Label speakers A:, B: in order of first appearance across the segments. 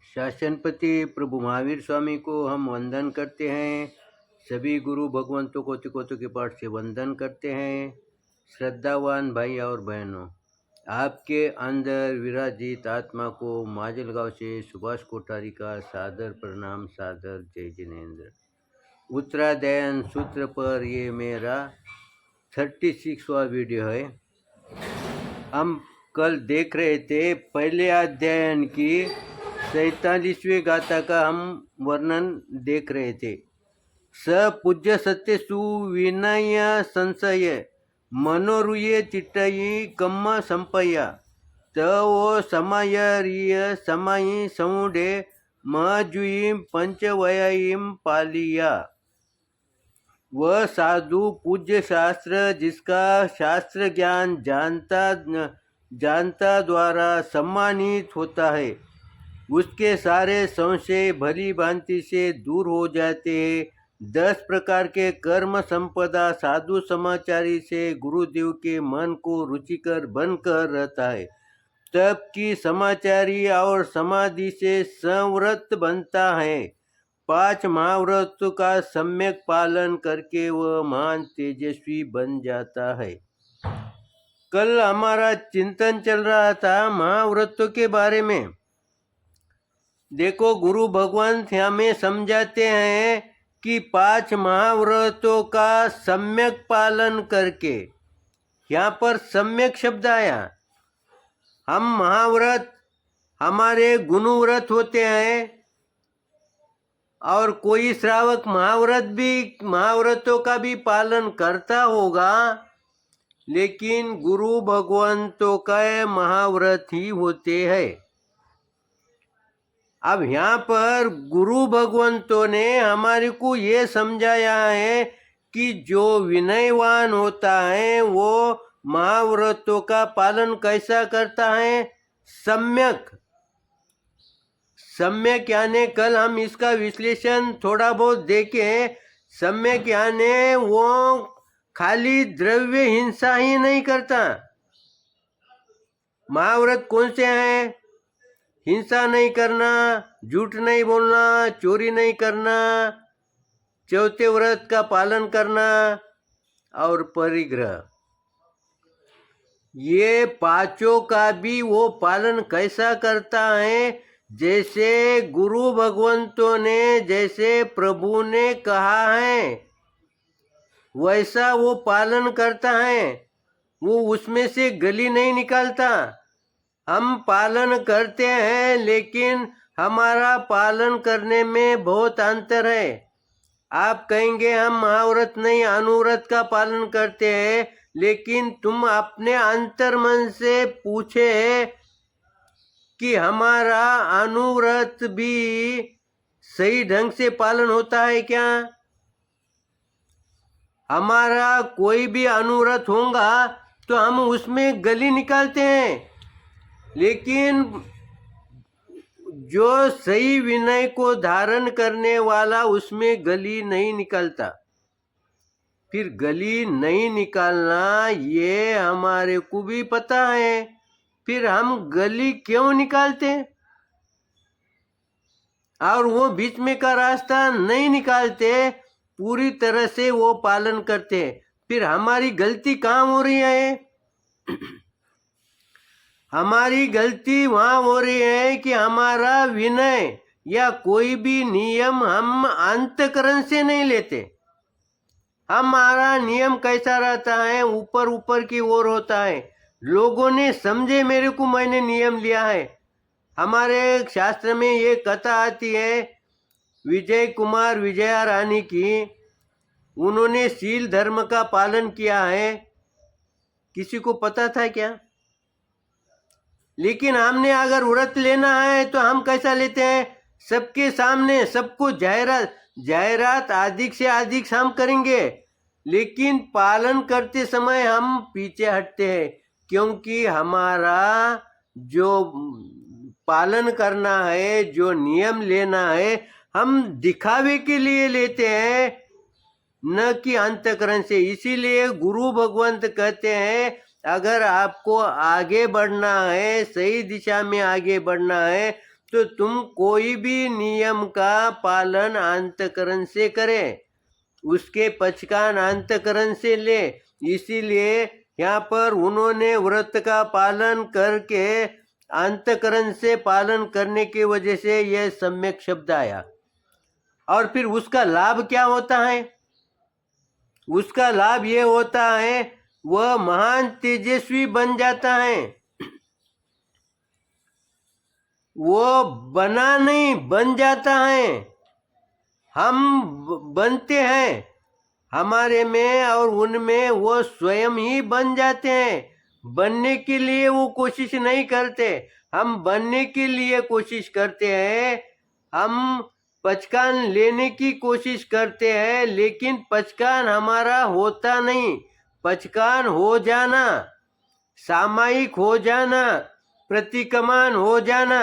A: शासनपति प्रभु महावीर स्वामी को हम वंदन करते हैं। सभी गुरु भगवंतों को तिकोतों के पाठ से वंदन करते हैं। श्रद्धावान भाई और बहनों, आपके अंदर विराजित आत्मा को माजलगांव से सुभाष कोठारी का सादर प्रणाम, सादर जय जिनेन्द्र। उत्तराध्ययन सूत्र पर ये मेरा 36वां वीडियो है। हम कल देख रहे थे पहले अध्ययन की 47वीं गाथा का हम वर्णन देख रहे थे। स पूज्य सत्य सुविनय संशय मनोरुये चिट्टयी कम्म संपया तवो समायरिय समायी समुडे महजुई पंचवयीम पालिया। वह साधु पूज्य शास्त्र जिसका शास्त्र ज्ञान जानता द्वारा सम्मानित होता है, उसके सारे संशय भली भांति से दूर हो जाते हैं। 10 प्रकार के कर्म संपदा साधु समाचारी से गुरुदेव के मन को रुचिकर बनकर रहता है। तब की समाचारी और समाधि से संवृत बनता है। 5 महाव्रतों का सम्यक पालन करके वह महान तेजस्वी बन जाता है। कल हमारा चिंतन चल रहा था महाव्रतों के बारे में। देखो, गुरु भगवान हमें समझाते हैं कि 5 महाव्रतों का सम्यक पालन करके, यहाँ पर सम्यक शब्द आया। हम महाव्रत हमारे गुणव्रत होते हैं और कोई श्रावक महाव्रतों का भी पालन करता होगा, लेकिन गुरु भगवंतों का महाव्रत ही होते हैं। अब यहाँ पर गुरु भगवंतों ने हमारे को ये समझाया है कि जो विनयवान होता है वो महाव्रतों का पालन कैसा करता है? सम्यक यानी कल हम इसका विश्लेषण थोड़ा बहुत देखें। सम्यक यानी वो खाली द्रव्य हिंसा ही नहीं करता। महाव्रत कौन से हैं? हिंसा नहीं करना, झूठ नहीं बोलना, चोरी नहीं करना, चौथे व्रत का पालन करना और परिग्रह। ये 5 का भी वो पालन कैसा करता है? जैसे गुरु भगवंतों ने, जैसे प्रभु ने कहा है वैसा वो पालन करता है। वो उसमें से गली नहीं निकालता। हम पालन करते हैं, लेकिन हमारा पालन करने में बहुत अंतर है। आप कहेंगे हम महाव्रत नहीं अनुव्रत का पालन करते हैं, लेकिन तुम अपने अंतर मन से पूछे कि हमारा अनुव्रत भी सही ढंग से पालन होता है क्या? हमारा कोई भी अनुव्रत होगा तो हम उसमें गली निकालते हैं, लेकिन जो सही विनय को धारण करने वाला उसमें गली नहीं निकलता। फिर गली नहीं निकालना ये हमारे को भी पता है, फिर हम गली क्यों निकालते हैं? और वो बीच में का रास्ता नहीं निकालते, पूरी तरह से वो पालन करते हैं। फिर हमारी गलती कहाँ हो रही है? हमारी गलती वहाँ हो रही है कि हमारा विनय या कोई भी नियम हम अंतकरण से नहीं लेते। हमारा नियम कैसा रहता है? ऊपर ऊपर की ओर होता है। लोगों ने समझे मेरे को, मैंने नियम लिया है। हमारे शास्त्र में ये कथा आती है विजय कुमार विजया रानी की। उन्होंने शील धर्म का पालन किया है, किसी को पता था क्या? लेकिन हमने अगर व्रत लेना है तो हम कैसा लेते हैं? सबके सामने सबको जायरात अधिक से अधिक हम करेंगे, लेकिन पालन करते समय हम पीछे हटते हैं, क्योंकि हमारा जो पालन करना है, जो नियम लेना है, हम दिखावे के लिए लेते हैं, न कि अंतकरण से। इसीलिए गुरु भगवंत कहते हैं अगर आपको आगे बढ़ना है, सही दिशा में आगे बढ़ना है, तो तुम कोई भी नियम का पालन अंतःकरण से करें, उसके पचकान अंतःकरण से ले। इसीलिए यहाँ पर उन्होंने व्रत का पालन करके अंतःकरण से पालन करने की वजह से यह सम्यक शब्द आया। और फिर उसका लाभ क्या होता है? उसका लाभ ये होता है वह महान तेजस्वी बन जाता है। वो बना नहीं, बन जाता है। हम बनते हैं, हमारे में और उनमें वो स्वयं ही बन जाते हैं। बनने के लिए वो कोशिश नहीं करते, हम बनने के लिए कोशिश करते हैं। हम पचकान लेने की कोशिश करते हैं, लेकिन पचकान हमारा होता नहीं। पचकान हो जाना, सामायिक हो जाना, प्रतिकमान हो जाना,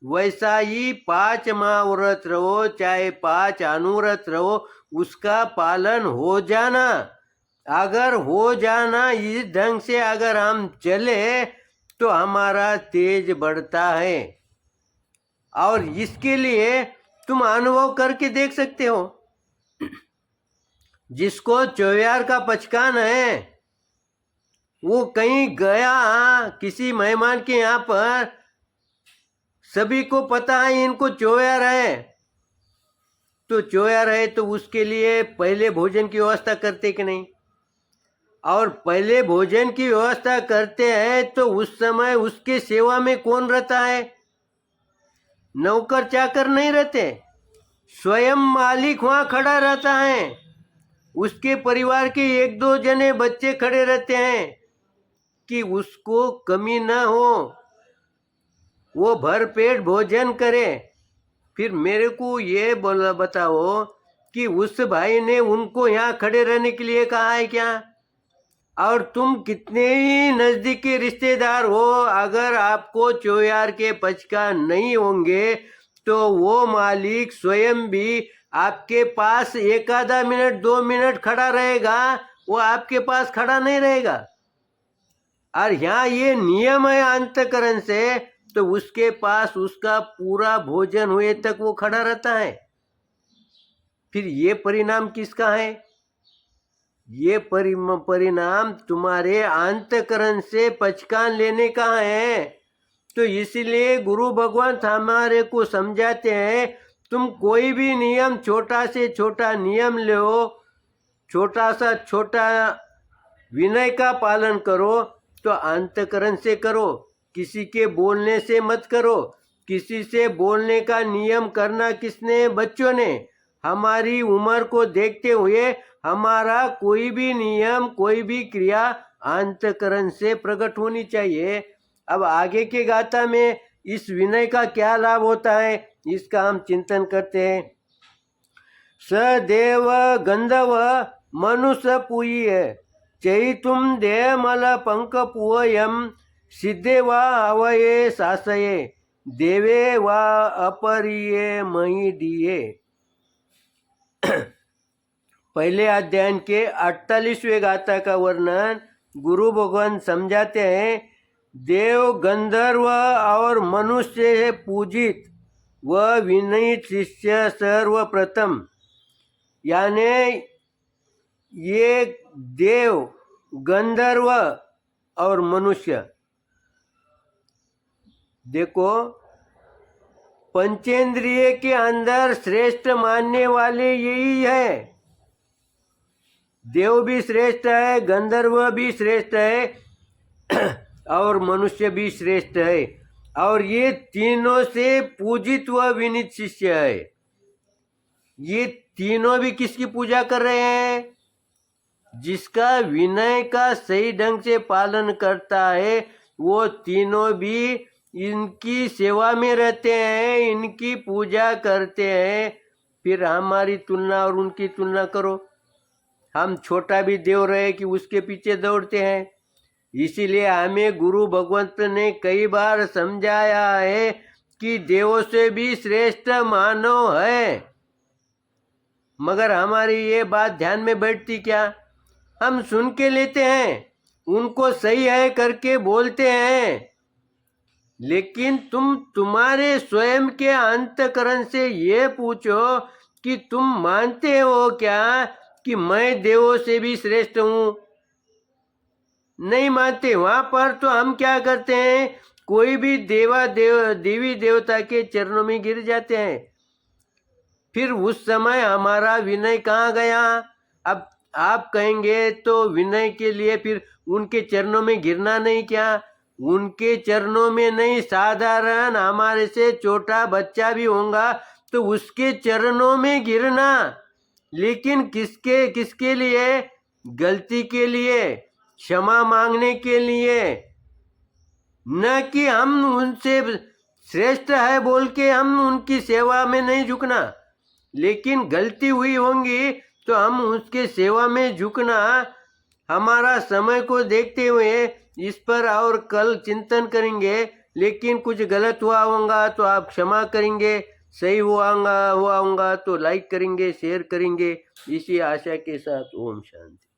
A: वैसा ही 5 महाव्रत रहो चाहे 5 अनुव्रत रहो, उसका पालन हो जाना। अगर हो जाना इस ढंग से अगर हम चले तो हमारा तेज बढ़ता है। और इसके लिए तुम अनुभव करके देख सकते हो। जिसको चौयार का पचकान है, वो कहीं गया किसी मेहमान के यहाँ पर, सभी को पता है इनको चौयार है, तो चौयार है तो उसके लिए पहले भोजन की व्यवस्था करते कि नहीं? और पहले भोजन की व्यवस्था करते हैं तो उस समय उसके सेवा में कौन रहता है? नौकर चाकर नहीं रहते, स्वयं मालिक वहाँ खड़ा रहता है। उसके परिवार के 1-2 जने बच्चे खड़े रहते हैं कि उसको कमी न हो, वो भर पेट भोजन करे। फिर मेरे को ये बताओ कि उस भाई ने उनको यहाँ खड़े रहने के लिए कहा है क्या? और तुम कितने ही नजदीकी रिश्तेदार हो, अगर आपको चौयार के पचकान नहीं होंगे तो वो मालिक स्वयं भी आपके पास 1-आधा मिनट 2 मिनट खड़ा रहेगा, वो आपके पास खड़ा नहीं रहेगा। और यहाँ ये नियम है अंतःकरण से, तो उसके पास उसका पूरा भोजन हुए तक वो खड़ा रहता है। फिर ये परिणाम किसका है? ये परिणाम तुम्हारे अंतःकरण से पचकान लेने का है। तो इसलिए गुरु भगवान हमारे को समझाते हैं, तुम कोई भी नियम, छोटा से छोटा नियम लो, छोटा सा छोटा विनय का पालन करो, तो अंतःकरण से करो। किसी के बोलने से मत करो। किसी से बोलने का नियम करना किसने? बच्चों ने। हमारी उम्र को देखते हुए हमारा कोई भी नियम, कोई भी क्रिया अंतःकरण से प्रकट होनी चाहिए। अब आगे के गाथा में इस विनय का क्या लाभ होता है, इसका हम चिंतन करते हैं। सदेव गंधर्व मनुष्य पूय चैतुम देह मल पंक पूयम सिद्धे वा अवये शासये देवे वा अपरिये मई दिए। पहले अध्याय के 48वें गाथा का वर्णन गुरु भगवान समझाते हैं। देव, गंधर्व और मनुष्य से पूजित व विनयित शिष्य सर्वप्रथम, यानी ये देव, गंधर्व और मनुष्य, देखो पंचेंद्रिय के अंदर श्रेष्ठ मानने वाले यही है। देव भी श्रेष्ठ है, गंधर्व भी श्रेष्ठ है और मनुष्य भी श्रेष्ठ है। और ये तीनों से पूजित व विनीत शिष्य है। ये तीनों भी किसकी पूजा कर रहे हैं? जिसका विनय का सही ढंग से पालन करता है, वो तीनों भी इनकी सेवा में रहते हैं, इनकी पूजा करते हैं। फिर हमारी तुलना और उनकी तुलना करो। हम छोटा भी देव रहे कि उसके पीछे दौड़ते हैं। इसीलिए हमें गुरु भगवंत ने कई बार समझाया है कि देवों से भी श्रेष्ठ मानव है। मगर हमारी ये बात ध्यान में बैठती क्या? हम सुन के लेते हैं, उनको सही है करके बोलते हैं, लेकिन तुम तुम्हारे स्वयं के अंतःकरण से ये पूछो कि तुम मानते हो क्या कि मैं देवों से भी श्रेष्ठ हूं? नहीं मानते। वहां पर तो हम क्या करते हैं, कोई भी देवी देवता के चरणों में गिर जाते हैं। फिर उस समय हमारा विनय कहाँ गया? अब आप कहेंगे तो विनय के लिए फिर उनके चरणों में गिरना नहीं क्या? उनके चरणों में नहीं, साधारण हमारे से छोटा बच्चा भी होगा तो उसके चरणों में गिरना। लेकिन किसके किसके लिए? गलती के लिए, क्षमा मांगने के लिए। न कि हम उनसे श्रेष्ठ है बोल के हम उनकी सेवा में नहीं झुकना। लेकिन गलती हुई होंगी तो हम उसके सेवा में झुकना। हमारा समय को देखते हुए इस पर और कल चिंतन करेंगे। लेकिन कुछ गलत हुआ होगा तो आप क्षमा करेंगे, सही हुआ होगा तो लाइक करेंगे, शेयर करेंगे। इसी आशा के साथ ओम शांति।